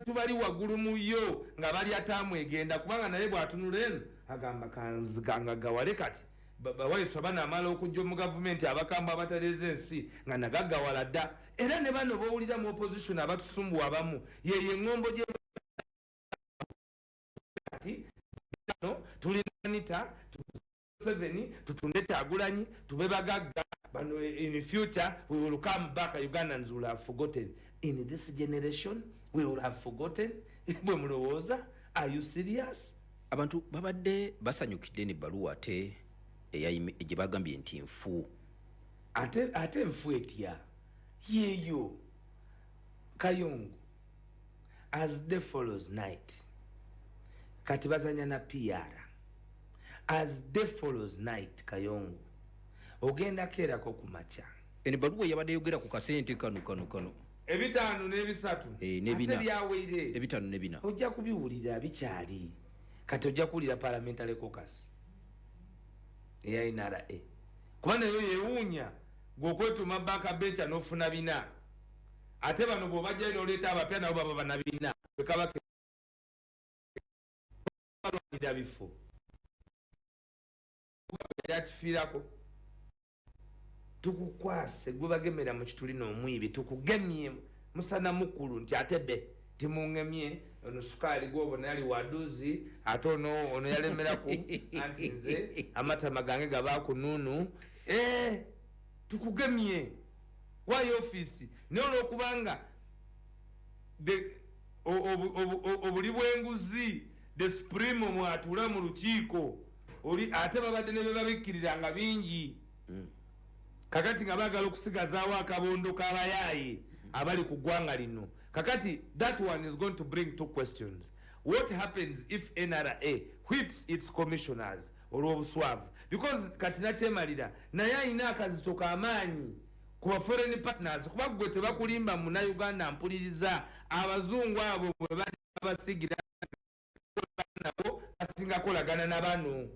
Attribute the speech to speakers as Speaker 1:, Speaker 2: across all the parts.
Speaker 1: tubali waggulu mu yo nga bali ataamu egenda kubanga naye bw'atunula eno agamba kanziganga gawale kati Waiswa banaamala okujja mu gavumenti abakambwe abataleeza ensi nga nagaggawala dda era ne bano bowulira mu opposition abatusumbuwa abamu yeye eŋŋombo gye kati tulina Anitah 7 tutunde Kyagulanyi tube bagagga bano in future we will come back. Ugandans will have forgotten. In this generation we will have forgotten. Bwe mulowooza, are you serious?
Speaker 2: Abantu babadde basanyukidde ne baluwa ate gye bagambye nti nfu
Speaker 1: ate nfu etya yeeyo Kayungu as day follows night kati bazanya na PR as day follows night Kayungu ogenda kerako kumacha
Speaker 2: ene baluwa yabadde yogera ku kasente kano
Speaker 1: ebitaano n'ebisatu
Speaker 2: nebina
Speaker 1: byawere
Speaker 2: ebitaano nebina
Speaker 1: ojja kubiwulira bikyali kati ojja kuwulira parliamentary caucus eya NRA kuba nayo yeewuunya gw'okwetuma baakabenca n'ofuna bina ate bano bw'obajjayo n'oleeta abapya nabo baba bana bina bekabalwanira bifo yakifiirako tukukwase gwe bagemera mu kituli n'omwibi tukugemye musana mukulu nti ate be timungemye ono sukaali gw'obona yali waduzi ate ono yalemeraku anti nze amatama gange gabaakununu tukugemye wayi ofisi naye olwokubanga obuli bw'enguzi the supreme mwatula mu lukiiko oli ate babadde ne bebabikkirira bingi kakati nga baagala okusigazaawo akabondo k'abayaaye abali ku ggwanga lino. Kakati, that one is going to bring two questions. What happens if NRA whips its commissioners or obuswavu? Because katina kyemalira naye alina akazito k'amaanyi ku foreign partners kuba gwe tebakulimba muna Uganda mpuliriza abazungu abo bwe bali abasigira nabo basinga kolagana na bano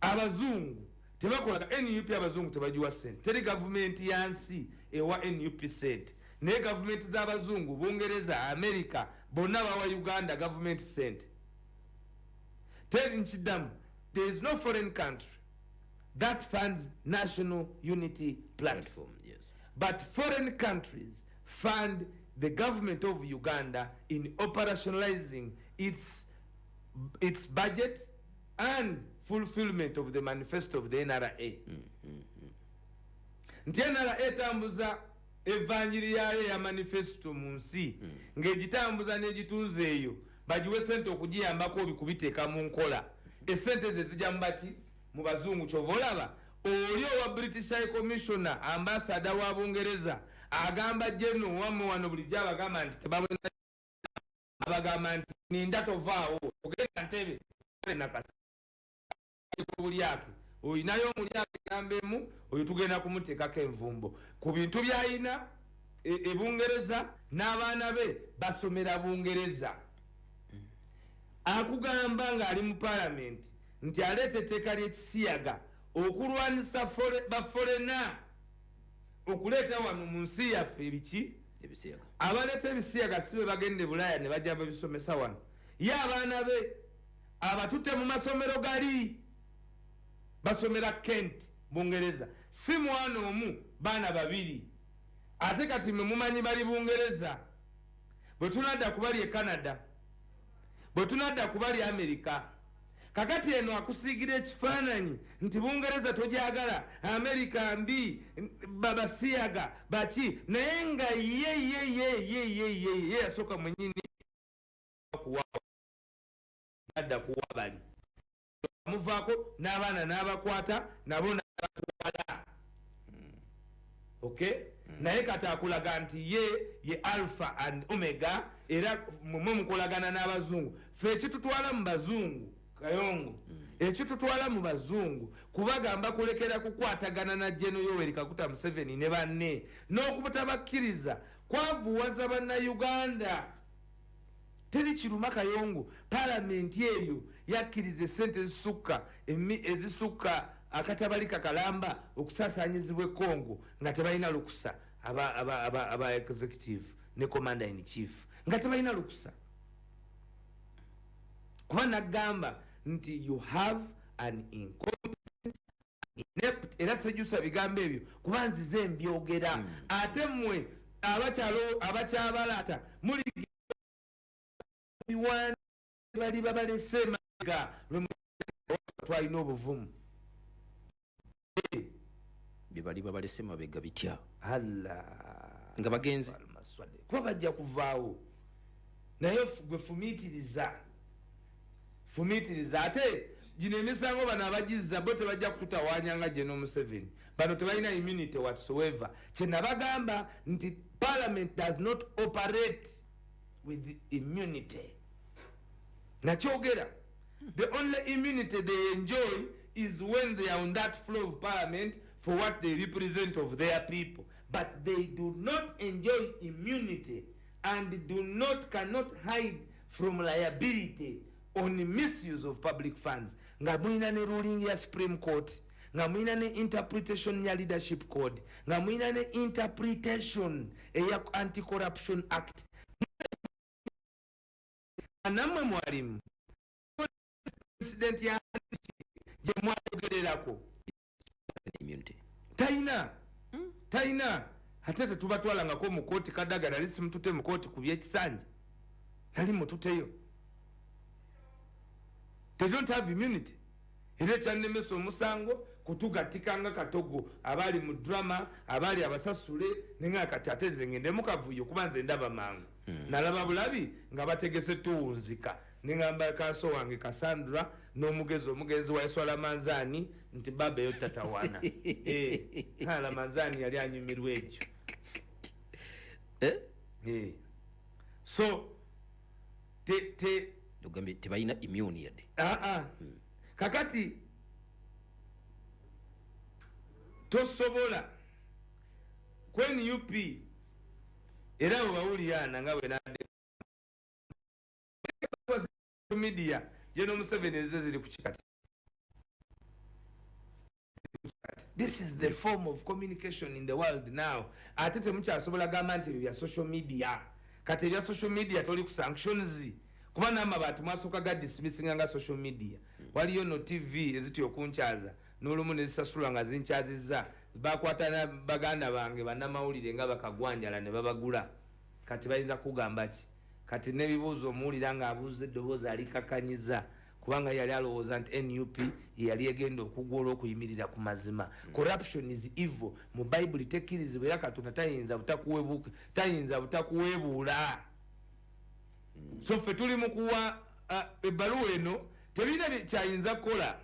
Speaker 1: abazungu tebakola NUP abazungu tebajiwa sente teri government yansi ewa NUP sente ne government z'abazungu Bungereza America bonna bawa Uganda government sente teri nchidamu. There is no foreign country that funds national unity platform.
Speaker 2: Yes.
Speaker 1: But foreign countries fund the government of Uganda in operationalizing its budget and fulfillment of the manifesto of the NRA. Nti NRA etambuza evanjiri yayo ya manifesto mu nsi ng'egitambuza n'egitunze eyo bagiwe sente okugiyambako bikubiteeka mu nkola. Esente ze zijja mbaki mu bazungu kyova olaba oli owa British High Commissioner ambassador wa Bungereza agamba jeno wamu wano bulijja abagamba nti abagamba nti ninda tovaawo ogenda ntebe nakasi bulyake oyinayo omulyake gambemu oyo tugenda kumuteekako envumbo ku bintu byayina Bungereza n'abaana be basomera Bungereza. Akugamba nga ali mu parliament nti aleeta etteeka ly'ekisiyaga okulwanisa baforena okuleeta wano mu nsi yaffe ebiki
Speaker 2: ebisiyaga.
Speaker 1: Abaleeta ebisiyaga si be bagende Bulaaya ne bajja babisomesa wano ye abaana be abatutte mu masomero gali basomera Kent Bungereza si mwana omu baana babiri ate kati mwe mumanyi bali Bungereza bwe tunadda kubali e Canada bwe tunadda kubali America. Kakati eno akusiigira ekifaananyi nti Bungereza tojagala America mbi babasiyaga baki naye nga ye yasooka mwenyini adda kuwa bali muvaako n'abaana n'abakwata nabo n'abatwala. Okay? Naye kati akulaga nti ye alpha and omega era mwe mukolagana n'abazungu. Ffe ekitutwala mu bazungu Kayongo ekitutwala mu bazungu kubagamba kulekera kukwatagana na General Yoweri Kaguta Museveni ne banne n'okubutabakkiriza kwavuwaza bannayuganda. Teri kiruma Kayongo palamenti eyo yakkiriza esente ezisukka akatabalika kalamba okusasaanyizibwa Kongo nga tebalina lukusa aba executive ne commander in chief nga tebalina lukusa kuba nagamba nti you have an incompetent inept era sejusa bigambo ebyo kuba nzize mbyogera ate mmwe abakyabalata muli biwani bali babalese maga twalina obuvumu
Speaker 2: bibali babalese mabega bitya
Speaker 1: alla
Speaker 2: nga bagenzi
Speaker 1: kuba bajja kuvaawo naye gwe fumiitiriza ate gino emisango bano abagizza bo tebajja kututawanyanga gye n'Omuseveni bano tebalina immunity whatsoever kyenabagamba nti parliament does not operate with immunity nakyogera the only immunity they enjoy is when they are on that floor of parliament for what they represent of their people, but they do not enjoy immunity and cannot hide from liability on misuse of public funds. Nga mwina ne ruling ya Supreme Court, nga mwina ne interpretation ya Leadership Code, nga mwina ne interpretation ya Anti-Corruption Act. Namwe mwalimu president ya je mwayogererako
Speaker 2: immunity
Speaker 1: taina ate tetubatwalangako mu kooti kadagala ali simutute mu kooti ku byekisanja nali mututeyo they don't have immunity era ekyannemesa omusango kutugatikanga katogo abali mu drama abali abasasule nenga kati ate nze ngende mukavuyo kuba nze ndaba mangu nalaba bulabi nga bategese tuwunzika ningamba kaso wange Cassandra n'omugenzi wa Waiswa Manzani nti baba yo tatawana hala Manzani yali anyumirwa ekyo so te
Speaker 2: lugambe tebalina immune yadde
Speaker 1: kakati tosobola kwen UP era bawuliyana nga bwe nade media jeno Museveni ezezili kuchikati. This is the form of communication in the world now. Atete mukyasobola gamba nti bya social media kati bya social media toli ku sanctions kuba nama bantu mwasoka ga dismissing nga social media waliyo no TV eziti okunkyaza n'olumu nezisasula nga zinkyazizza bakwatana baganda bange bannamawulire nga bakagwanjala ne babagula kati bayinza kugamba ki kati nebibuuzo omuwulira nga abuuza eddoboozi alikakanyiza kubanga yali alowooza nti NUP yali egenda okugwola okuyimirira ku mazima. Corruption is evil. Mu Bible tekkirizibwa era Katonda tayinza butakuweebuula. So ffe tuli mu kuwa ebbaluwa eno tebirina kyayinza kukola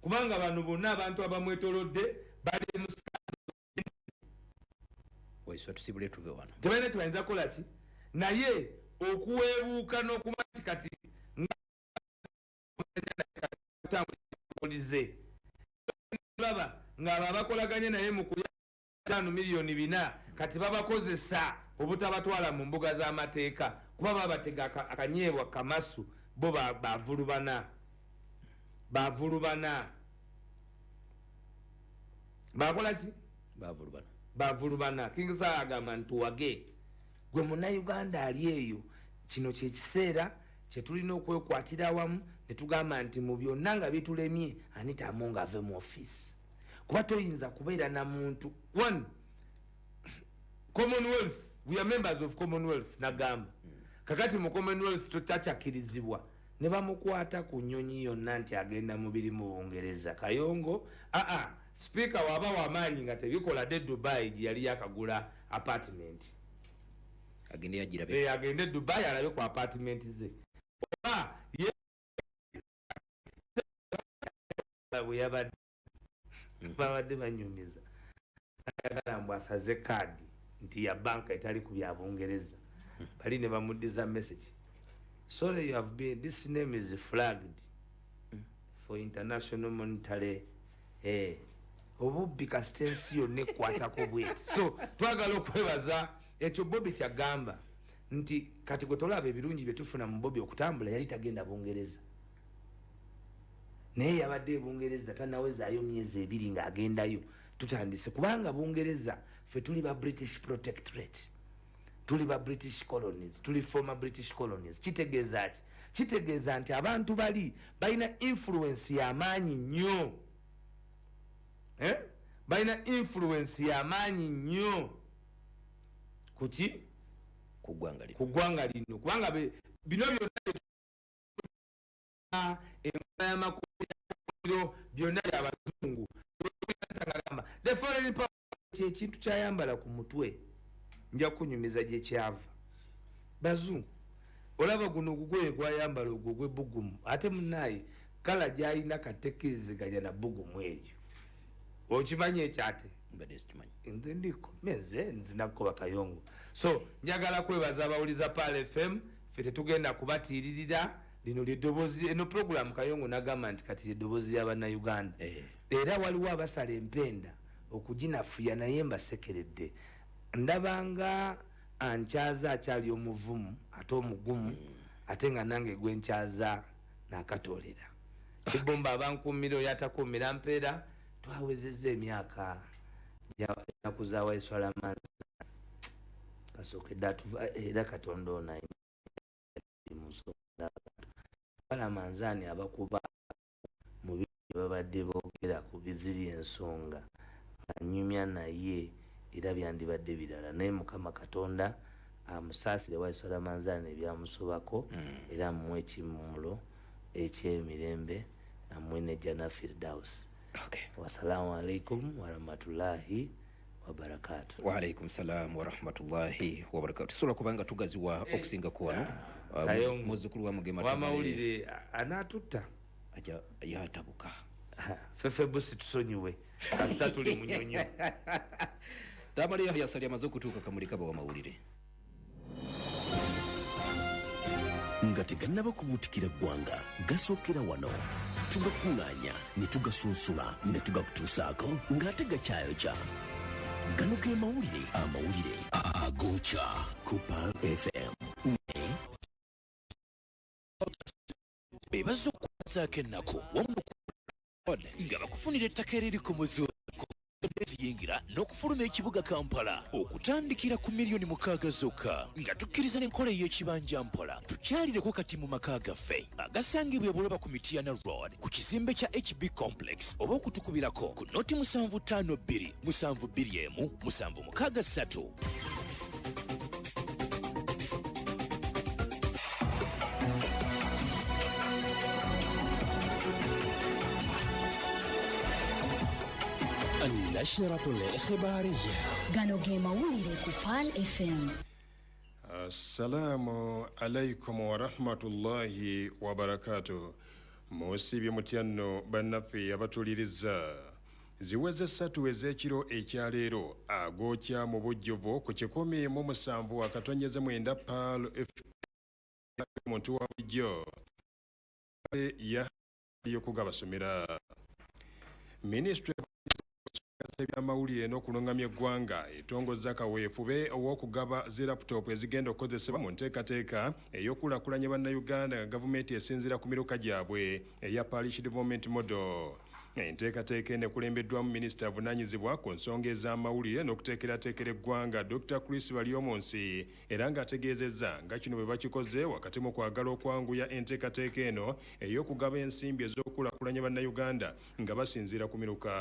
Speaker 1: kubanga bano bonna abantu abamwetolodde bali mu
Speaker 2: Waiswa tusibule tuve wano
Speaker 1: tebalina kyebayinza kukola ki naye okuweebuuka n'okumati kati baba nga babakolaganye naye mu kulya 5 miliyoni 4 kati babakozesa obutabatwala mu mbuga z'amateeka kuba babatega akanyeebwa kamasu bo bavulubana bakola ki bavulubana Kingsa agamba ntuwage gwe Munnayuganda ali eyo kino kyekiseera kyetulina okwekwatira awamu ne tugamba nti mu byonna nga bitulemye Anitah Amonga ave mu office kuba toyinza kubeera na muntu one Commonwealth we are members of Commonwealth nagamba kakati mu Commonwealth tutachakirizibwa ne bamukwata ku nnyonyi yonna nti agenda mu birimu Bungereza Kayongo speaker waba wamaanyi nga tebikola de Dubai gye yali yakagula apartment agende Dubai alabe ku apartment ze babadde banyumiza ayagala mbu asaze kaadi nti ya banka etali ku bya Bungereza bali ne bamuddiza message sorry you have been this name is flagged for international monetary obubbi kasitensi yonna ekwatako bweti so twagala okwebaza ekyo Bobi kyagamba nti kati gwe tolaba ebirungi bye tufuna mu Bobi okutambula yali tagenda Bungereza naye yabadde Bungereza tanawezaayo myezi 2 ng'agendayo tutandise kubanga Bungereza ffe tuli ba British Protectorate tuli ba British colonies, tuli former British colonies. Kitegeeza ki? Kitegeeza nti abantu bali balina influence y'amaanyi nnyo. Balina influence y'amaanyi nnyo kuki?
Speaker 2: Ku ggwanga
Speaker 1: lino. Kubanga bino byonna enkola y'amakolero byonna by'abazungu. The foreign power ekintu kyayambala ku mutwe nja kunyumiza gye kyava. Bazungu olaba guno ogugoye gwayambala ogwo gw'ebbugumu ate munnaye kala gy'alina katekeezeganya na bbugumu eryo. Okimanyi ekyate? Nze ndiko menze nzinakukoba kayongo. So njagala kwebaza abawuliza Pal FM, ffe tetugenda kubatiiririra. Lino ly'eddoboozi, eno program Kayongo n'agamba nti kati ly'eddoboozi ly'Abannayuganda. Era waliwo abasala empenda okuginafuya naye mbasekeredde. Ndabanga ankyaza akyali omuvumu ate omugumu ate nga nange gwe nkyaza n'akatoolera. Kibomba abankuumira oyo atakuumira mpeera twawezezza emyaka ennaku za Waiswa Lamanza. Kasookedde atuva era Katonda ono Lamanzaani abakuba mu byo babadde boogera ku biziri ensonga nga nnyumya naye era byandibadde birala naye Mukama Katonda amusaasire Waiswa Lamanzaani ebyamusobako era amuwe ekimumulo eky'emirembe amuwe ne Jannah Firdaus. Wassalamu alaikum warahmatullahi wabarakatuh.
Speaker 2: Wa alaikum salam warahmatullahi wabarakatuh. Sobola kubanga tugaziwa okusinga ku wano muzzukulu wa Mugema
Speaker 1: wamawulire anaatutta
Speaker 2: aja yatabuka
Speaker 1: fefe busi tusonyiwe kasita tuli munyonyo.
Speaker 2: Tamale yasali amaze okutuuka kamulika ba wamawulire
Speaker 3: nga tegannaba kubuutikira ggwanga gasookera wano tugakuŋŋaanya ne tugasunsula ne tugakutuusaako ng'ate gakyayokya. Gano ge amawulire agookya ku Pal FM ne
Speaker 4: bebaza okukwazaako ennaku wamu nga bakufunira ettaka eriri ku muzi eziyingira n'okufuluma ekibuga Kampala okutandikira ku miliyoni 6 zokka nga tukkiriza n'enkola ey'ekibanja mpola. Tukyalireko kati mu maka gaffe agasangibwa Buloba ku Mityana Road ku kizimbe kya HB Complex oba okutukubirako ku noti 752 721 763.
Speaker 3: النشرة الإخبارية
Speaker 5: gano ge mawulire ku Pal FM.
Speaker 6: Assalamu alaikum wa rahmatullahi wa barakatuh. Musibye mutyanno bannaffe abatuliriza ziweze 3 ez'ekiro ekyaleero agookya mu bujjuvu ku 107 akatonyeze 9 Pal FM muntu wa bujjo ya yokugabasomera Ministry ebyamawulire n'okulungamya eggwanga etongoza kaweefube ow'okugaba zi laptop ezigenda okukozesebwa mu nteekateeka ey'okulakulanya bannayuganda nga gavumenti esinziira ku miruka gyabwe eya Parish Development Model. Enteekateeka eno ekulembeddwamu minisita avunaanyizibwa ku nsonga ez'amawulire n'okuteekerateekera eggwanga Dr. Chris Balyomonsi era ng'ategeezezza nga kino bwe bakikoze wakati mu kwagala okwanguya enteekateeka eno ey'okugaba ensimbi ez'okulakulanya bannayuganda nga basinziira ku miruka.